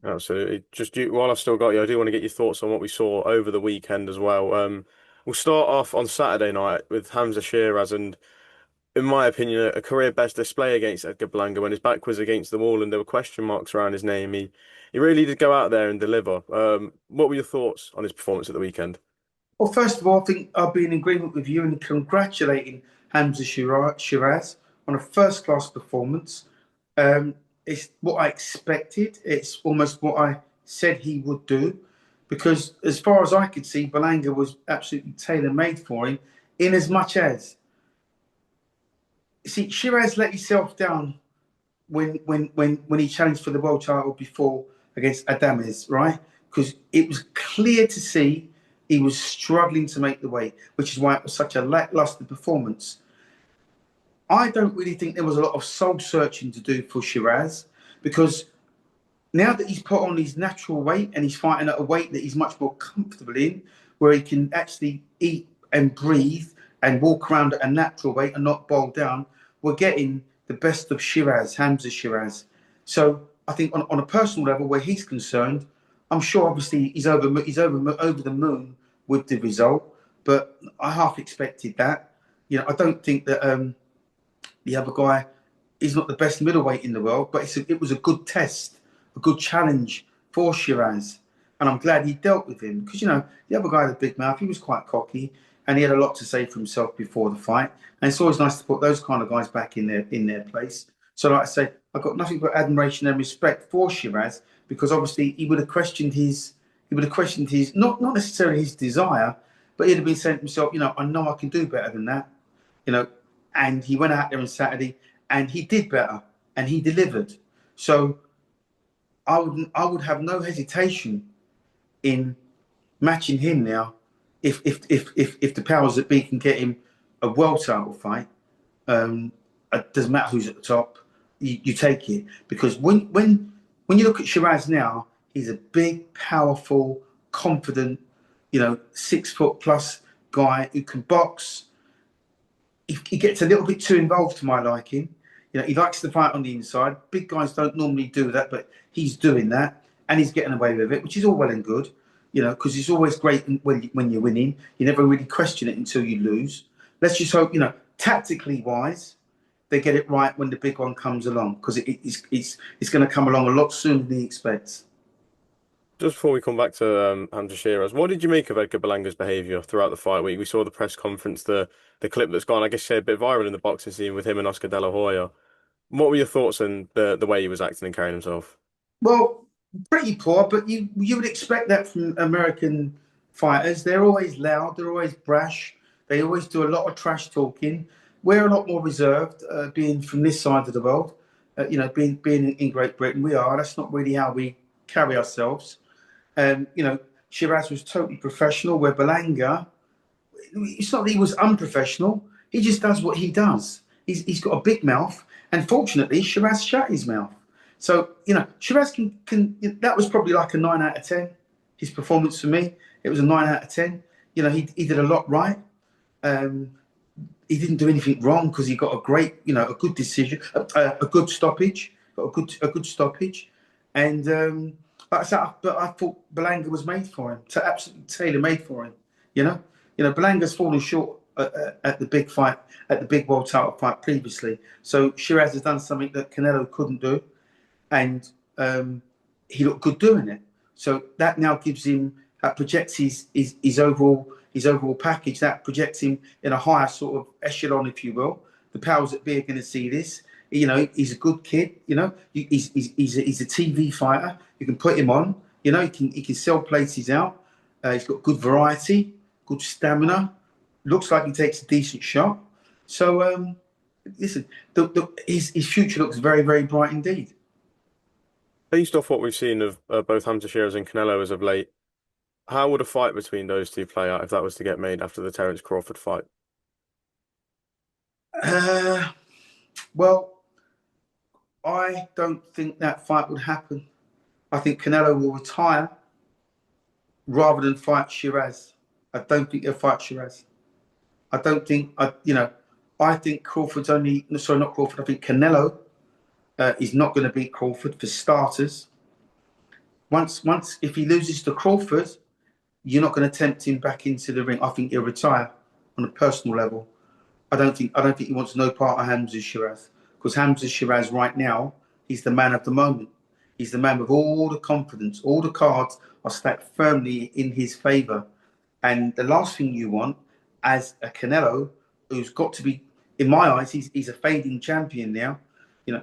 Absolutely. While I've still got you, I do want to get your thoughts on what we saw over the weekend as well. We'll start off on Saturday night with Hamzah Sheeraz, and in my opinion, a career best display against Edgar Berlanga when his back was against the wall and there were question marks around his name. He really did go out there and deliver. What were your thoughts on his performance at the weekend? Well, first of all, I think I'll be in agreement with you in congratulating Shiraz on a first-class performance. Um, it's what I expected. It's almost what I said he would do, because as far as I could see, Berlanga was absolutely tailor-made for him. In as much as, see, Shiraz let himself down when he challenged for the world title before against Adames, right? Because it was clear to see he was struggling to make the weight, which is why it was such a lackluster performance. I don't really think there was a lot of soul searching to do for Shiraz, because now that he's put on his natural weight and he's fighting at a weight that he's much more comfortable in, where he can actually eat and breathe and walk around at a natural weight and not boil down, we're getting the best of Shiraz, Hamzah Sheeraz. So I think on a personal level, where he's concerned, I'm sure obviously over the moon with the result, but I half expected that. You know, I don't think that the other guy is not the best middleweight in the world, but it was a good test, a good challenge for Shiraz. And I'm glad he dealt with him, because, you know, the other guy had a big mouth. He was quite cocky and he had a lot to say for himself before the fight. And it's always nice to put those kind of guys back in their place. So, like I say, I've got nothing but admiration and respect for Shiraz, because obviously he would have questioned his not necessarily his desire, but he'd have been saying to himself, you know, I know I can do better than that, you know. And he went out there on Saturday and he did better and he delivered. So I would have no hesitation in matching him now if the powers that be can get him a world title fight. It doesn't matter who's at the top, you take it, because when you look at Shiraz now, he's a big, powerful, confident, you know, 6 foot plus guy who can box. He gets a little bit too involved to my liking. You know, he likes to fight on the inside. Big guys don't normally do that, but he's doing that and he's getting away with it, which is all well and good, you know, because it's always great when you're winning. You never really question it until you lose. Let's just hope, you know, tactically wise, they get it right when the big one comes along, because it's going to come along a lot sooner than he expects. Just before we come back to Hamza Sheeraz, what did you make of Edgar Berlanga's behaviour throughout the fight week? We saw the press conference, the clip that's gone, I guess, a bit viral in the boxing scene with him and Oscar De La Hoya. What were your thoughts on the way he was acting and carrying himself? Well, pretty poor, but you would expect that from American fighters. They're always loud, they're always brash, they always do a lot of trash talking. We're a lot more reserved, being from this side of the world. You know, being in Great Britain, we are. That's not really how we carry ourselves. You know, Shiraz was totally professional, where Berlanga, it's not that he was unprofessional. He just does what he does. He's got a big mouth, and fortunately, Shiraz shut his mouth. So, you know, Shiraz can that was probably like a 9 out of 10. His performance for me, it was a 9 out of 10. You know, he did a lot right. Um, he didn't do anything wrong, because he got a great, you know, a good decision, a good stoppage, got a good stoppage, and like I said, but I thought Berlanga was made for him, to absolutely tailor made for him. You know, Belanga's fallen short at the big fight, at the big world title fight previously. So Shiraz has done something that Canelo couldn't do, and he looked good doing it. So that now gives him, that projects his overall package. That projects him in a higher sort of echelon, if you will. The powers that be are going to see this. You know, he's a good kid. You know, he's a TV fighter. You can put him on. You know, he can sell places out. He's got good variety, good stamina. Looks like he takes a decent shot. So listen, his future looks very, very bright indeed. Based off what we've seen of both Hamza Sheeraz and Canelo as of late, how would a fight between those two play out if that was to get made after the Terence Crawford fight? Uh, well, I don't think that fight would happen. I think Canelo will retire rather than fight Shiraz. I don't think he'll fight Shiraz. I don't think, I think Crawford's only, no, sorry, not Crawford. I think Canelo is not going to beat Crawford for starters. once if he loses to Crawford, you're not going to tempt him back into the ring. I think he'll retire on a personal level. I don't think he wants no part of Hamzah Sheeraz, because Hamzah Sheeraz right now, he's the man of the moment. He's the man with all the confidence. All the cards are stacked firmly in his favour. And the last thing you want, as a Canelo, who's got to be, in my eyes, he's a fading champion now.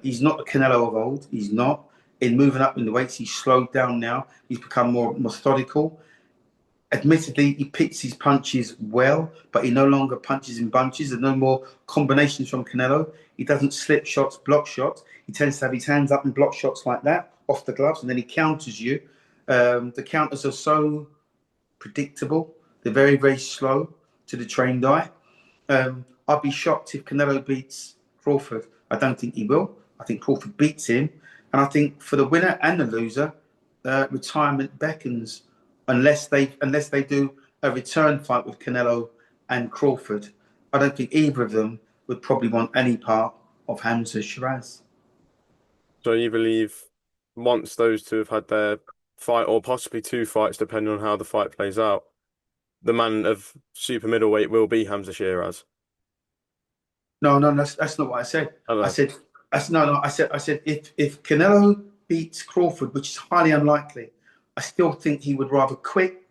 He's not the Canelo of old. He's not. In moving up in the weights, he's slowed down now. He's become more methodical. Admittedly, he picks his punches well, but he no longer punches in bunches. There's no more combinations from Canelo. He doesn't slip shots, block shots. He tends to have his hands up and block shots like that off the gloves, and then he counters you. The counters are so predictable. They're very, very slow to the trained eye. I'd be shocked if Canelo beats Crawford. I don't think he will. I think Crawford beats him. And I think for the winner and the loser, retirement beckons, unless they do a return fight with Canelo and Crawford. I don't think either of them would probably want any part of Hamzah Sheeraz. So you believe once those two have had their fight, or possibly two fights, depending on how the fight plays out, the man of super middleweight will be Hamza Sheeraz. No, no, that's not what I said. I Hello. said, I said, if Canelo beats Crawford, which is highly unlikely, I still think he would rather quit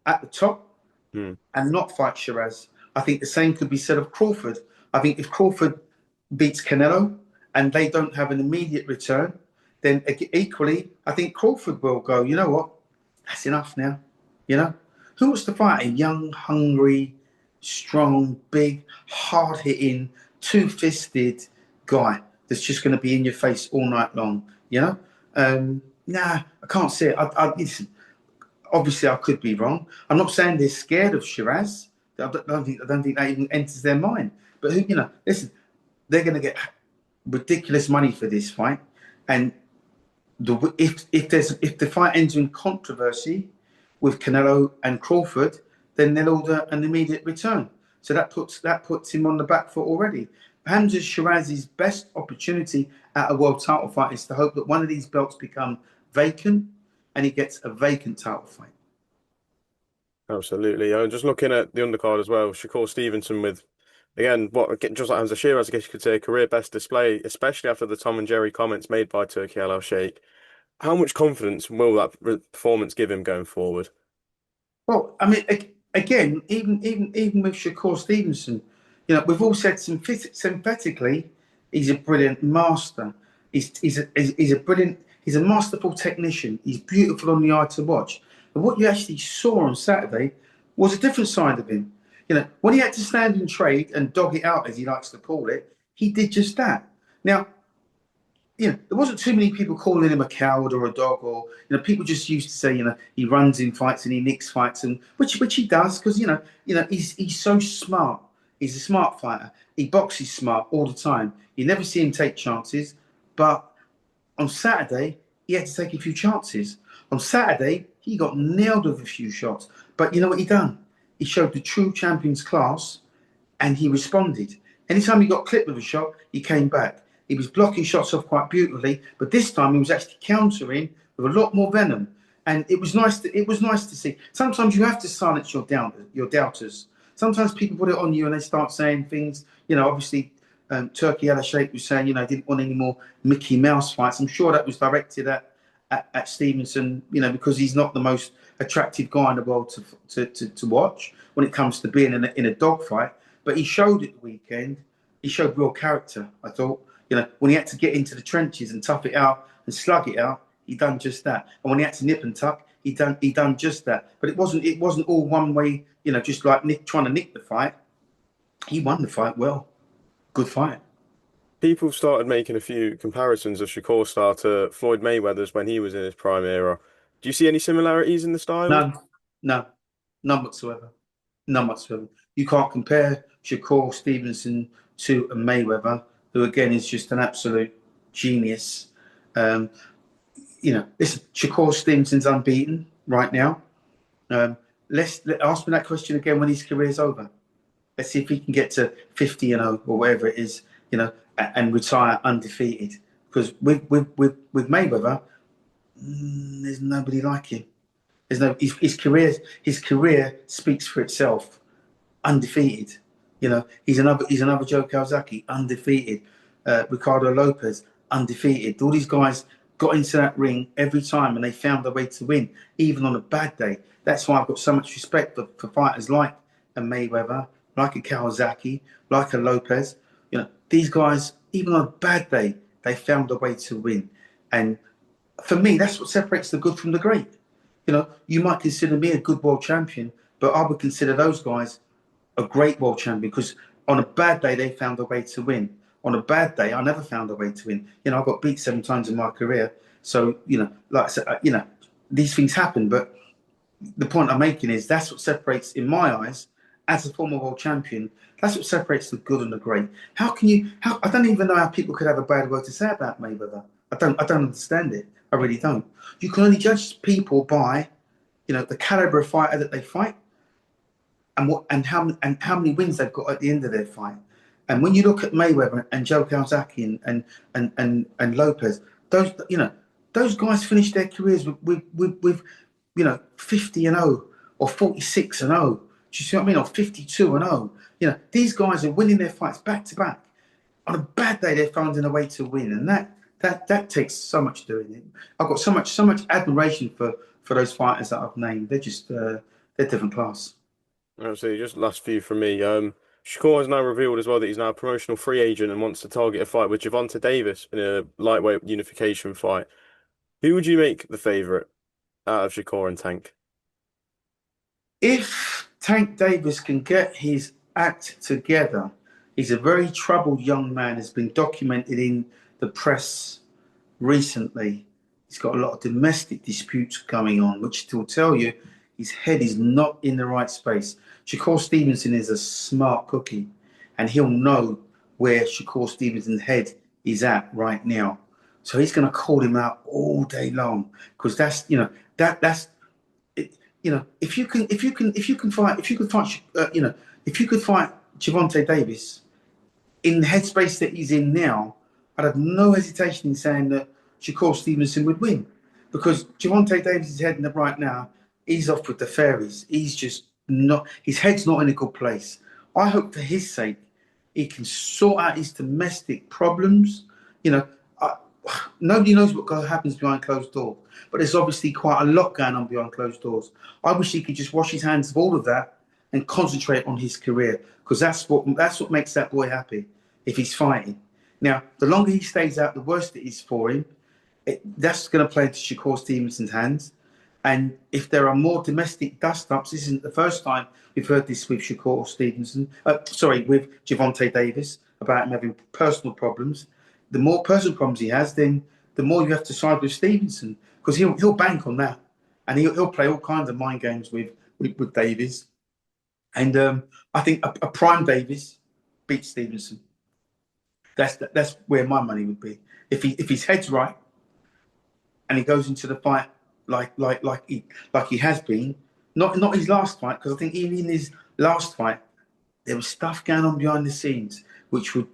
at the top Hmm. and not fight Sheeraz. I think the same could be said of Crawford. I think if Crawford beats Canelo and they don't have an immediate return, then equally, I think Crawford will go, you know what? That's enough now. You know? Who wants to fight a young, hungry, strong, big, hard hitting, two fisted guy that's just going to be in your face all night long? You know? Nah, I can't see it. Listen, obviously, I could be wrong. I'm not saying they're scared of Sheeraz. I don't think that even enters their mind. But listen, they're going to get ridiculous money for this fight, and if the fight ends in controversy with Canelo and Crawford, then they'll order an immediate return. So that puts him on the back foot already. Hamza Sheeraz's best opportunity at a world title fight is to hope that one of these belts become vacant, and he gets a vacant title fight. Absolutely. Just looking at the undercard as well, Shakur Stevenson with, again, just like Hamza Sheeraz, I guess you could say a career best display, especially after the Tom and Jerry comments made by Turki Al Sheikh. How much confidence will that performance give him going forward? Well, I mean, again, even with Shakur Stevenson, we've all said synthetically, he's a brilliant master. He's a masterful technician. He's beautiful on the eye to watch. And what you actually saw on Saturday was a different side of him. When he had to stand and trade and dog it out, as he likes to call it, he did just that. Now, there wasn't too many people calling him a coward or a dog, or people just used to say, he runs in fights and he nicks fights, and which he does, because he's so smart. He's a smart fighter. He boxes smart all the time. You never see him take chances, but on Saturday he had to take a few chances. On Saturday he got nailed with a few shots, but you know what he done? He showed the true champion's class, and he responded. Anytime he got clipped with a shot, he came back. He was blocking shots off quite beautifully, but this time he was actually countering with a lot more venom. And it was nice to see. Sometimes you have to silence your doubters. Sometimes people put it on you and they start saying things. Obviously, Turki Al Sheikh was saying, didn't want any more Mickey Mouse fights. I'm sure that was directed at Stevenson, because he's not the most attractive guy in the world to watch when it comes to being in a dogfight. But he showed it the weekend. He showed real character, I thought. When he had to get into the trenches and tough it out and slug it out, he done just that. And when he had to nip and tuck, he done just that. But it wasn't all one way, just like trying to nick the fight. He won the fight well. Good fight. People started making a few comparisons of Shakur style to Floyd Mayweather's when he was in his prime era. Do you see any similarities in the styles? None, no, none whatsoever. None whatsoever. You can't compare Shakur Stevenson to a Mayweather, who again is just an absolute genius. Listen, Shakur Stevenson's unbeaten right now. Ask me that question again when his career's over. Let's see if he can get to 50-0 or whatever it is, and retire undefeated. Because with Mayweather, There's nobody like him. There's no his career speaks for itself. Undefeated. He's another Joe Calzaghe, undefeated. Ricardo Lopez, undefeated. All these guys got into that ring every time and they found their way to win, even on a bad day. That's why I've got so much respect for fighters like a Mayweather, like a Calzaghe, like a Lopez. These guys, even on a bad day, they found a way to win. And for me, that's what separates the good from the great. You might consider me a good world champion, but I would consider those guys a great world champion because on a bad day, they found a way to win. On a bad day, I never found a way to win. I got beat 7 times in my career. So, like I said, these things happen. But the point I'm making is that's what separates, in my eyes, as a former world champion, that's what separates the good and the great. I don't even know how people could have a bad word to say about Mayweather. I don't understand it. I really don't. You can only judge people by, the caliber of fighter that they fight and how many wins they've got at the end of their fight. And when you look at Mayweather and Joe Calzaghe and Lopez, those guys finished their careers with 50-0 or 46-0. Do you see what I mean? Or 52-0. These guys are winning their fights back to back. On a bad day, they're finding a way to win, and that takes so much doing. I've got so much admiration for those fighters that I've named. They're different class. Absolutely. Just last few from me. Shakur has now revealed as well that he's now a promotional free agent and wants to target a fight with Gervonta Davis in a lightweight unification fight. Who would you make the favourite out of Shakur and Tank? If Tank Davis can get his act together, he's a very troubled young man, has been documented in the press recently. He's got a lot of domestic disputes going on, which will tell you his head is not in the right space. Shakur Stevenson is a smart cookie, and he'll know where Shakur Stevenson's head is at right now. So he's going to call him out all day long because that's if you could fight Gervonta Davis in the headspace that he's in now, I'd have no hesitation in saying that Shakur Stevenson would win because Gervonta Davis's head right now, he's off with the fairies. He's just not, his head's not in a good place. I hope for his sake, he can sort out his domestic problems. Nobody knows what happens behind closed doors, but there's obviously quite a lot going on behind closed doors. I wish he could just wash his hands of all of that and concentrate on his career because that's what makes that boy happy if he's fighting. Now, the longer he stays out, the worse it is for him. That's going to play to Shakur Stevenson's hands. And if there are more domestic dust-ups, this isn't the first time we've heard this with Shakur Stevenson, with Gervonta Davis, about him having personal problems. The more personal problems he has, then the more you have to side with Stevenson, because he'll bank on that. And he'll play all kinds of mind games with Davis. And I think a prime Davis beats Stevenson. That's where my money would be. If his head's right and he goes into the fight like he has been, not his last fight, because I think even in his last fight there was stuff going on behind the scenes which would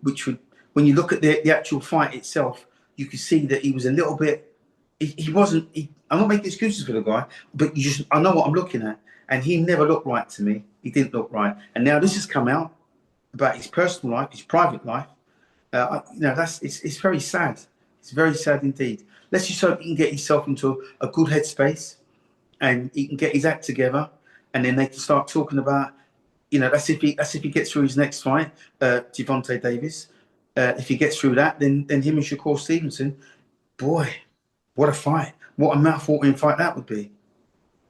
when you look at the actual fight itself, you could see that he was a little bit. He wasn't. I'm not making excuses for the guy, but I know what I'm looking at, and he never looked right to me. He didn't look right, and now this has come out about his personal life, his private life. It's very sad. It's very sad indeed. Let's just hope he can get himself into a good headspace, and he can get his act together, and then they can start talking about. That's if he gets through his next fight, Gervonta Davis. If he gets through that, then him and Shakur Stevenson, boy, what a fight! What a mouth-watering fight that would be.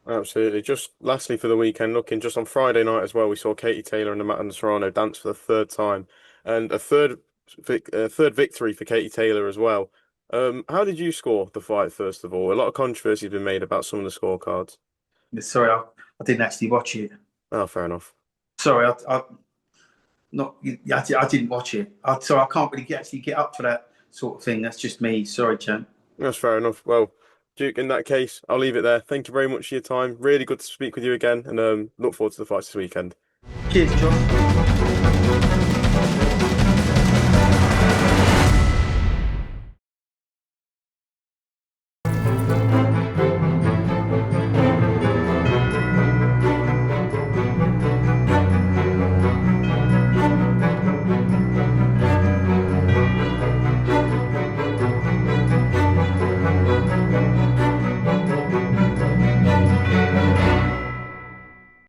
Absolutely. Just lastly for the weekend, looking just on Friday night as well, we saw Katie Taylor and Amanda Serrano dance for the third time, and a third victory for Katie Taylor as well. How did you score the fight, first of all? A lot of controversy has been made about some of the scorecards. Sorry, I didn't actually watch it. Oh, fair enough. Sorry, I didn't watch it. So I can't really get up for that sort of thing. That's just me. Sorry, champ. That's fair enough. Well, Duke, in that case, I'll leave it there. Thank you very much for your time. Really good to speak with you again, and look forward to the fights this weekend. Cheers, John.